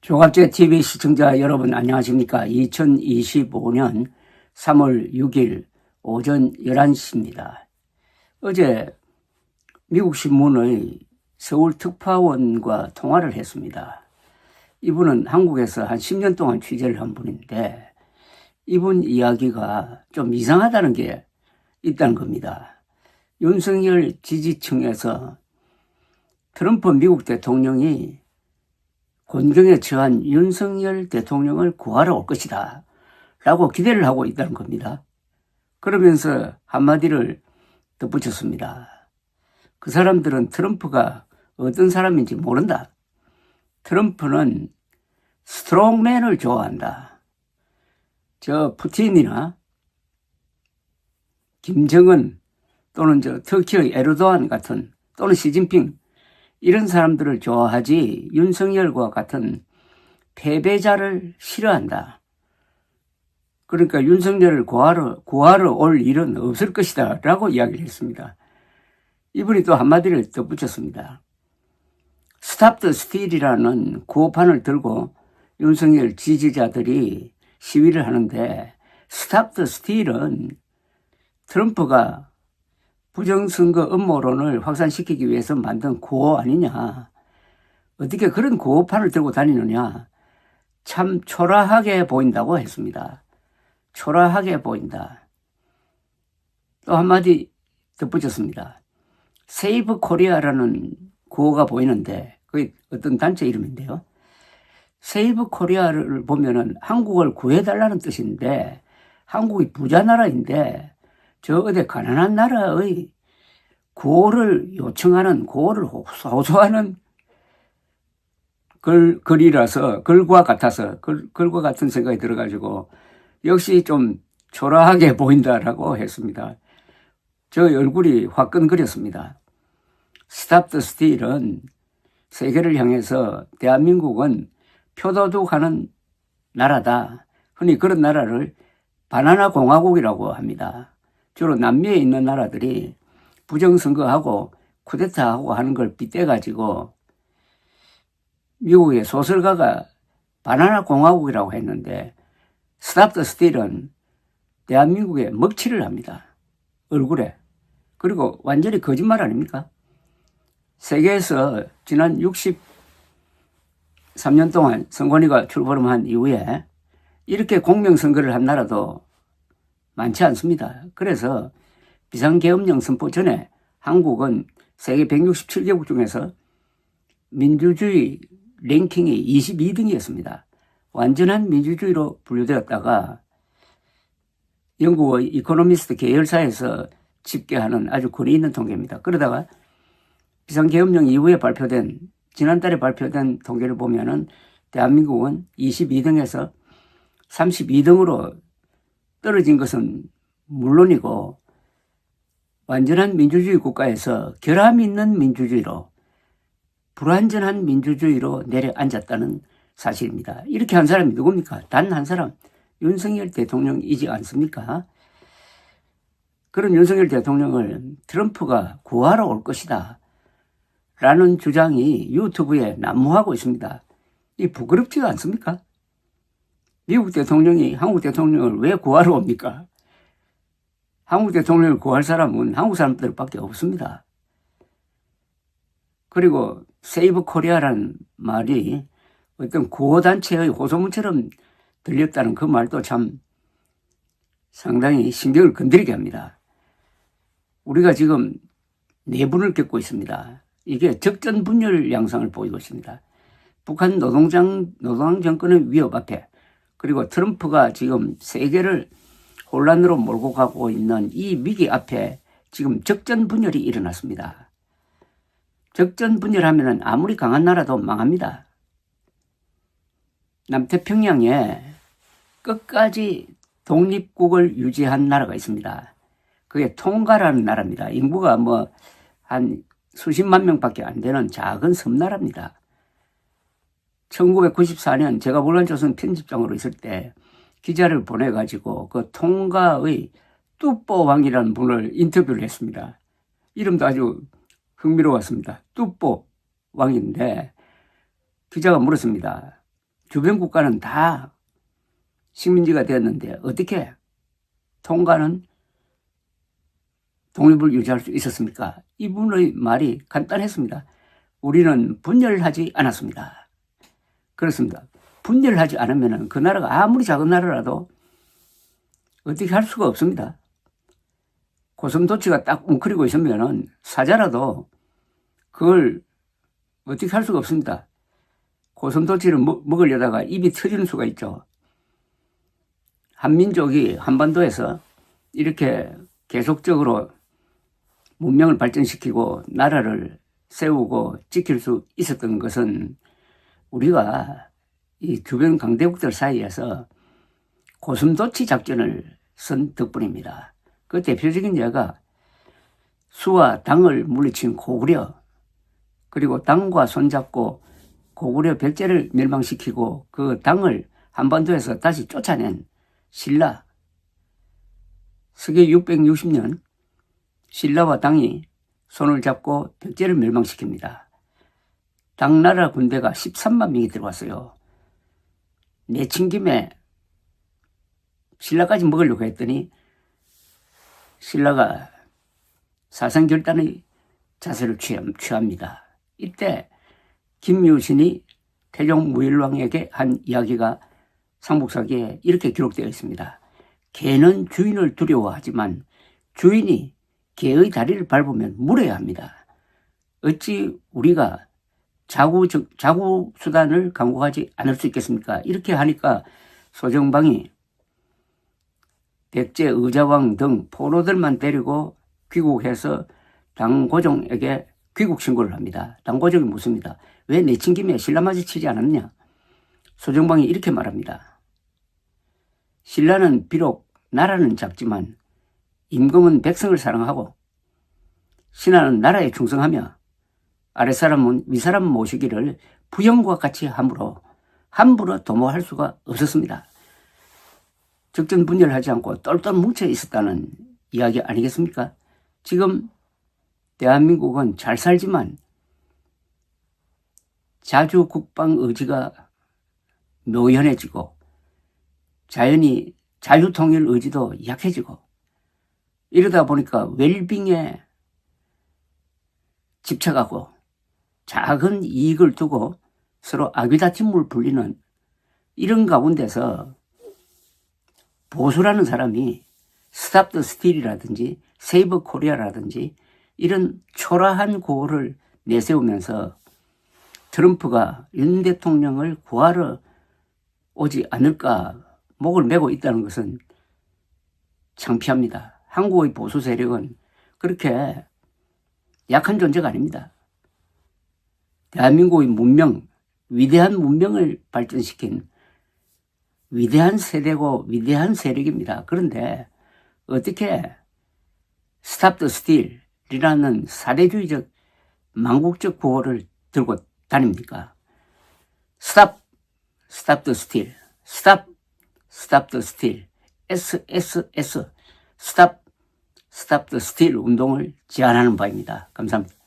조갑제 TV 시청자 여러분 안녕하십니까. 2025년 3월 6일 오전 11시입니다. 어제 미국 신문의 서울 특파원과 통화를 했습니다. 이분은 한국에서 한 10년 동안 취재를 한 분인데 이분 이야기가 좀 이상하다는 게 있다는 겁니다. 윤석열 지지층에서 트럼프 미국 대통령이 곤경에 처한 윤석열 대통령을 구하러 올 것이다 라고 기대를 하고 있다는 겁니다. 그러면서 한마디를 덧붙였습니다. 그 사람들은 트럼프가 어떤 사람인지 모른다. 트럼프는 스트롱맨을 좋아한다. 저 푸틴이나 김정은 또는 저 터키의 에르도안 같은 또는 시진핑 이런 사람들을 좋아하지 윤석열과 같은 패배자를 싫어한다. 그러니까 윤석열을 구하러 올 일은 없을 것이다 라고 이야기를 했습니다. 이분이 또 한마디를 덧붙였습니다. 스탑 더 스틸이라는 구호판을 들고 윤석열 지지자들이 시위를 하는데 스탑 더 스틸은 트럼프가 부정선거 음모론을 확산시키기 위해서 만든 구호 아니냐. 어떻게 그런 구호판을 들고 다니느냐. 참 초라하게 보인다고 했습니다. 초라하게 보인다. 또 한마디 덧붙였습니다. 세이브 코리아라는 구호가 보이는데 그게 어떤 단체 이름인데요. 세이브 코리아를 보면은 한국을 구해달라는 뜻인데 한국이 부자 나라인데 저 어디 가난한 나라의 구호를 요청하는, 구호를 호소하는 글이라서, 글과 같은 생각이 들어가지고 역시 좀 초라하게 보인다라고 했습니다. 저 얼굴이 화끈거렸습니다. 스탑 더 스틸은 세계를 향해서 대한민국은 표도둑하는 나라다. 흔히 그런 나라를 바나나 공화국이라고 합니다. 주로 남미에 있는 나라들이 부정선거하고 쿠데타하고 하는 걸 빗대가지고 미국의 소설가가 바나나 공화국이라고 했는데 스탑 더 스틸은 대한민국에 먹칠을 합니다. 얼굴에. 그리고 완전히 거짓말 아닙니까? 세계에서 지난 63년 동안 선관위가 출범한 이후에 이렇게 공명선거를 한 나라도 많지 않습니다. 그래서 비상계엄령 선포 전에 한국은 세계 167개국 중에서 민주주의 랭킹이 22등이었습니다. 완전한 민주주의로 분류되었다가 영국의 이코노미스트 계열사에서 집계하는 아주 권위 있는 통계입니다. 그러다가 비상계엄령 이후에 지난달에 발표된 통계를 보면은 대한민국은 22등에서 32등으로 떨어진 것은 물론이고 완전한 민주주의 국가에서 결함 있는 민주주의로 불완전한 민주주의로 내려앉았다는 사실입니다. 이렇게 한 사람이 누굽니까? 단 한 사람, 윤석열 대통령이지 않습니까? 그런 윤석열 대통령을 트럼프가 구하러 올 것이다 라는 주장이 유튜브에 난무하고 있습니다. 이 부끄럽지가 않습니까? 미국 대통령이 한국 대통령을 왜 구하러 옵니까? 한국 대통령을 구할 사람은 한국 사람들밖에 없습니다. 그리고 세이브 코리아라는 말이 어떤 구호단체의 호소문처럼 들렸다는 그 말도 참 상당히 신경을 건드리게 합니다. 우리가 지금 내분을 겪고 있습니다. 이게 적전분열 양상을 보이고 있습니다. 북한 노동당 정권의 위협 앞에 그리고 트럼프가 지금 세계를 혼란으로 몰고 가고 있는 이 위기 앞에 지금 적전분열이 일어났습니다. 적전분열하면 아무리 강한 나라도 망합니다. 남태평양에 끝까지 독립국을 유지한 나라가 있습니다. 그게 통가라는 나라입니다. 인구가 한 수십만 명밖에 안 되는 작은 섬나라입니다. 1994년 제가 문화조선 편집장으로 있을 때 기자를 보내가지고 그 통가의 뚜뽀 왕이라는 분을 인터뷰를 했습니다. 이름도 아주 흥미로웠습니다. 뚜뽀 왕인데 기자가 물었습니다. 주변 국가는 다 식민지가 되었는데 어떻게 통가는 독립을 유지할 수 있었습니까? 이분의 말이 간단했습니다. 우리는 분열하지 않았습니다. 그렇습니다. 분열하지 않으면 그 나라가 아무리 작은 나라라도 어떻게 할 수가 없습니다. 고슴도치가 딱 웅크리고 있으면 사자라도 그걸 어떻게 할 수가 없습니다. 고슴도치를 먹으려다가 입이 터지는 수가 있죠. 한민족이 한반도에서 이렇게 계속적으로 문명을 발전시키고 나라를 세우고 지킬 수 있었던 것은 우리가 이 주변 강대국들 사이에서 고슴도치 작전을 쓴 덕분입니다. 그 대표적인 예가 수와 당을 물리친 고구려, 그리고 당과 손잡고 고구려 백제를 멸망시키고 그 당을 한반도에서 다시 쫓아낸 신라. 서기 660년 신라와 당이 손을 잡고 백제를 멸망시킵니다. 당나라 군대가 13만 명이 들어왔어요. 내친 김에 신라까지 먹으려고 했더니 신라가 사상결단의 자세를 취합니다. 이때 김유신이 태종 무일왕에게 한 이야기가 삼국사기에 이렇게 기록되어 있습니다. 개는 주인을 두려워하지만 주인이 개의 다리를 밟으면 물어야 합니다. 어찌 우리가 자구 수단을 강구하지 않을 수 있겠습니까? 이렇게 하니까 소정방이 백제 의자왕 등 포로들만 데리고 귀국해서 당고종에게 귀국 신고를 합니다. 당고종이 묻습니다. 왜 내친 김에 신라마저 치지 않았냐? 소정방이 이렇게 말합니다. 신라는 비록 나라는 작지만 임금은 백성을 사랑하고 신하는 나라에 충성하며 아랫사람은 윗사람 모시기를 부영과 같이 함부로 도모할 수가 없었습니다. 적전 분열하지 않고 똘똘 뭉쳐 있었다는 이야기 아니겠습니까? 지금 대한민국은 잘 살지만 자주 국방 의지가 묘연해지고 자연히 자유통일 의지도 약해지고 이러다 보니까 웰빙에 집착하고 작은 이익을 두고 서로 아귀다툼을 불리는 이런 가운데서 보수라는 사람이 스탑 더 스틸이라든지 세이브 코리아라든지 이런 초라한 구호를 내세우면서 트럼프가 윤 대통령을 구하러 오지 않을까 목을 메고 있다는 것은 창피합니다. 한국의 보수 세력은 그렇게 약한 존재가 아닙니다. 대한민국의 문명, 위대한 문명을 발전시킨 위대한 세대고 위대한 세력입니다. 그런데 어떻게 스탑 더 스틸이라는 사대주의적 망국적 구호를 들고 다닙니까? 스탑 더 스틸, 스탑 더 스틸, SSS, 스탑 더 스틸 운동을 제안하는 바입니다. 감사합니다.